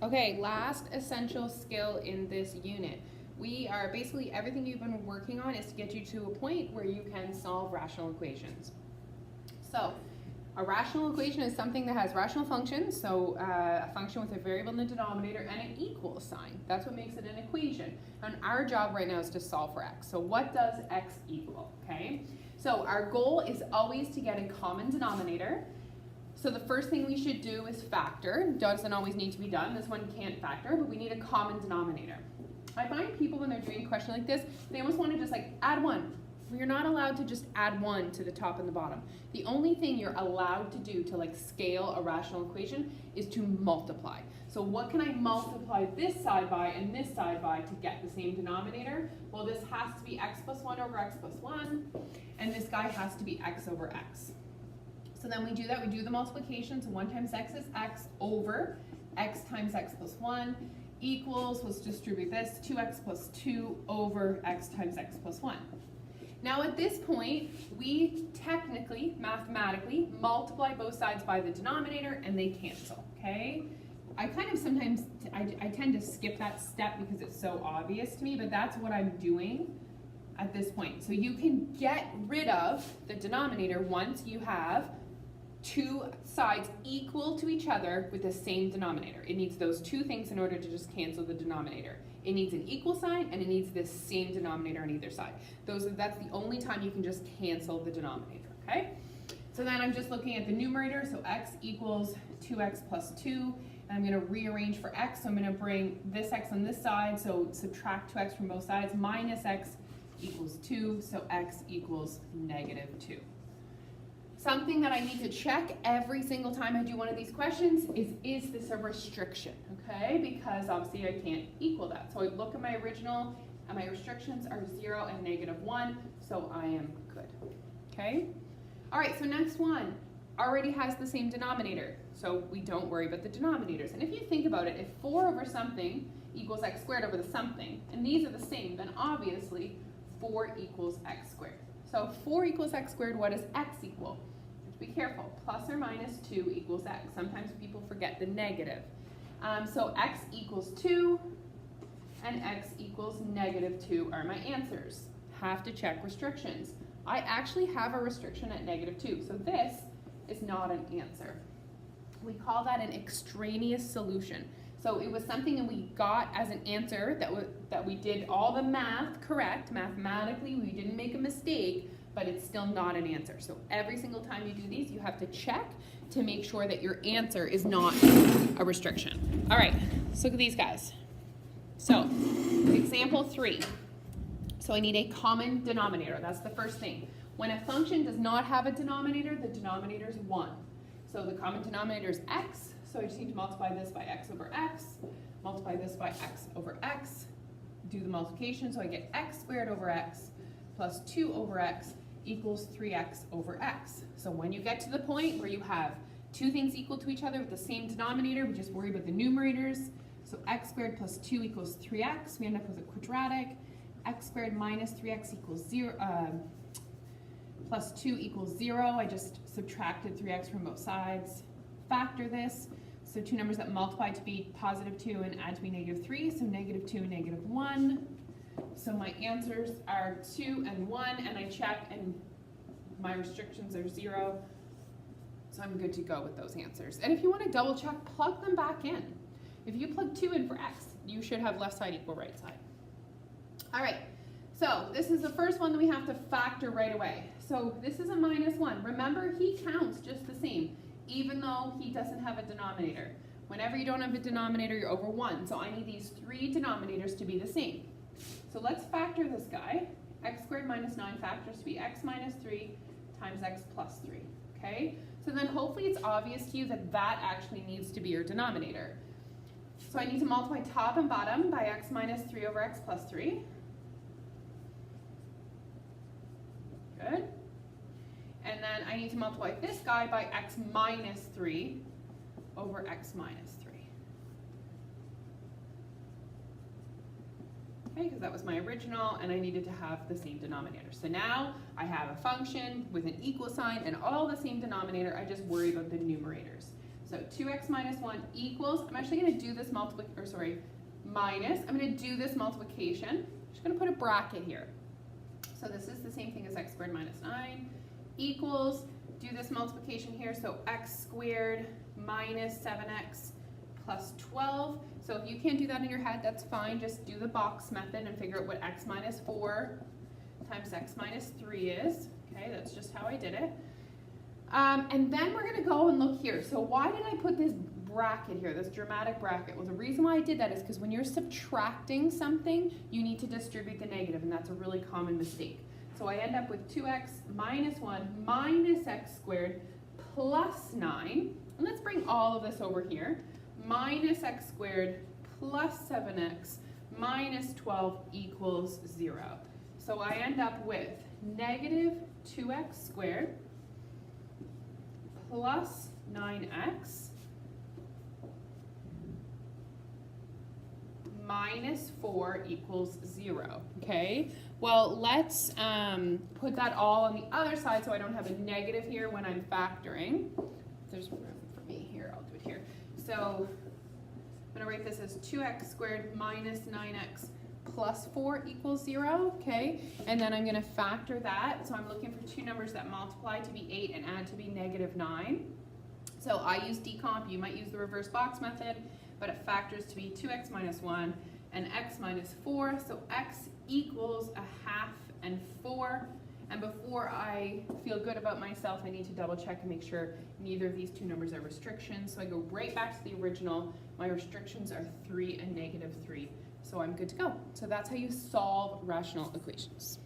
Okay, last essential skill in this unit. We are basically, everything you've been working on is to get you to a point where you can solve rational equations. So, a rational equation is something that has rational functions, so a function with a variable in the denominator and an equal sign. That's what makes it an equation. And our job right now is to solve for x. So what does x equal, okay? So our goal is always to get a common denominator. So the first thing we should do is factor. Doesn't always need to be done. This one can't factor, but we need a common denominator. I find people when they're doing a question like this, they almost want to just like add one. You're not allowed to just add one to the top and the bottom. The only thing you're allowed to do to like scale a rational equation is to multiply. So what can I multiply this side by and this side by to get the same denominator? Well, this has to be x plus 1 over x plus 1, and this guy has to be x over x. So then we do that, we do the multiplication, so 1 times x is x over x times x plus 1 equals, let's distribute this, 2x plus 2 over x times x plus 1. Now at this point, we technically, mathematically, multiply both sides by the denominator and they cancel, okay? I kind of sometimes, I tend to skip that step because it's so obvious to me, but that's what I'm doing at this point. So you can get rid of the denominator once you have two sides equal to each other with the same denominator. It needs those two things in order to just cancel the denominator. It needs an equal sign and it needs the same denominator on either side. That's the only time you can just cancel the denominator, okay? So then I'm just looking at the numerator, so x equals 2x plus 2, and I'm gonna rearrange for x, so I'm gonna bring this x on this side, so subtract 2x from both sides, minus x equals 2, so x equals negative 2. Something that I need to check every single time I do one of these questions is this a restriction, okay? Because obviously I can't equal that. So I look at my original, and my restrictions are 0 and negative 1, so I am good, okay? All right, so next one already has the same denominator, so we don't worry about the denominators. And if you think about it, if 4 over something equals x squared over the something, and these are the same, then obviously 4 equals x squared. So 4 equals x squared, what does x equal? Be careful, plus or minus 2 equals x. Sometimes people forget the negative. So x equals 2 and x equals negative 2 are my answers. Have to check restrictions. I actually have a restriction at negative 2, so this is not an answer. We call that an extraneous solution. So it was something that we got as an answer that we did all the math correct. Mathematically, we didn't make a mistake, but it's still not an answer. So every single time you do these, you have to check to make sure that your answer is not a restriction. All right, let's look at these guys. So example 3. So I need a common denominator. That's the first thing. When a function does not have a denominator, the denominator is 1. So the common denominator is x. So I just need to multiply this by x over x, multiply this by x over x, do the multiplication, so I get x squared over x plus 2 over x equals 3x over x. So when you get to the point where you have two things equal to each other with the same denominator, we just worry about the numerators. So x squared plus 2 equals 3x. We end up with a quadratic. X squared minus 3x equals 0, plus 2 equals 0. I just subtracted 3x from both sides. Factor this. So two numbers that multiply to be positive 2 and add to be negative 3. So negative 2 and negative 1. So my answers are 2 and 1, and I check, and my restrictions are 0. So I'm good to go with those answers. And if you want to double check, plug them back in. If you plug 2 in for x, you should have left side equal right side. All right, so this is the first one that we have to factor right away. So this is a minus 1. Remember, he counts just the same, even though he doesn't have a denominator. Whenever you don't have a denominator, you're over 1. So I need these 3 denominators to be the same. So let's factor this guy. X squared minus 9 factors to be x minus 3 times x plus 3, okay? So then hopefully it's obvious to you that that actually needs to be your denominator. So I need to multiply top and bottom by x minus 3 over x plus 3. Good. And then I need to multiply this guy by x minus 3 over x minus 3. Okay, because that was my original, and I needed to have the same denominator. So now I have a function with an equal sign and all the same denominator. I just worry about the numerators. So 2x minus 1 equals, I'm actually going to do this minus, I'm going to do this multiplication. I'm just going to put a bracket here. So this is the same thing as x squared minus 9 equals, do this multiplication here, so x squared minus 7x plus 12. So if you can't do that in your head, that's fine. Just do the box method and figure out what x minus 4 times x minus 3 is. Okay, that's just how I did it. And then we're going to go and look here. So why did I put this bracket here, this dramatic bracket? Well, the reason why I did that is because when you're subtracting something, you need to distribute the negative, and that's a really common mistake. So I end up with 2x minus 1 minus x squared plus 9. And let's bring all of this over here. Minus x squared plus 7x minus 12 equals 0. So I end up with negative 2x squared plus 9x minus 4 equals 0, okay? Well, let's put that all on the other side so I don't have a negative here when I'm factoring. If there's room for me here, I'll do it here. So I'm going to write this as 2x squared minus 9x plus 4 equals 0, okay? And then I'm going to factor that. So I'm looking for two numbers that multiply to be 8 and add to be negative 9. So I use decomp. You might use the reverse box method, but it factors to be 2x minus 1 and x minus 4. So x equals a half and 4. And before I feel good about myself, I need to double check and make sure neither of these two numbers are restrictions. So I go right back to the original. My restrictions are 3 and negative 3. So I'm good to go. So that's how you solve rational equations.